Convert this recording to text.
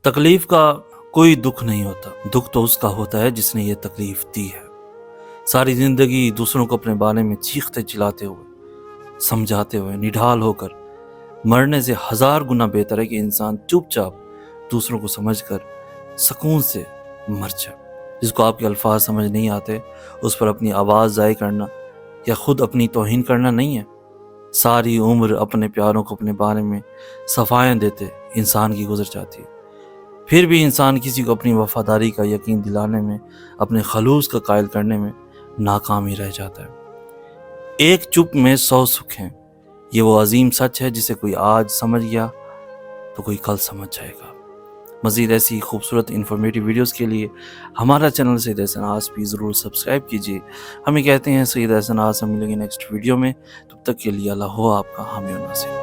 تکلیف کا کوئی دکھ نہیں ہوتا، دکھ تو اس کا ہوتا ہے جس نے یہ تکلیف دی ہے۔ ساری زندگی دوسروں کو اپنے بارے میں چیختے چلاتے ہوئے، سمجھاتے ہوئے، نڈھال ہو کر مرنے سے 1000 گنا بہتر ہے کہ انسان چپ چاپ دوسروں کو سمجھ کر سکون سے مر جائے۔ جس کو آپ کے الفاظ سمجھ نہیں آتے اس پر اپنی آواز ضائع کرنا یا خود اپنی توہین کرنا نہیں ہے۔ ساری عمر اپنے پیاروں کو اپنے بارے میں صفائیاں دیتے انسان کی گزر جاتی ہے، پھر بھی انسان کسی کو اپنی وفاداری کا یقین دلانے میں، اپنے خلوص کا قائل کرنے میں ناکام ہی رہ جاتا ہے۔ ایک چپ میں 100 سکھ ہیں، یہ وہ عظیم سچ ہے جسے کوئی آج سمجھ گیا تو کوئی کل سمجھ جائے گا۔ مزید ایسی خوبصورت انفارمیٹیو ویڈیوز کے لیے ہمارا چینل سید احسن آس بھی ضرور سبسکرائب کیجیے۔ ہمیں کہتے ہیں سید احسن آس، ہم ملیں گے نیکسٹ ویڈیو میں، تب تک کے لیے اللہ ہو آپ کا حامی و ناصر۔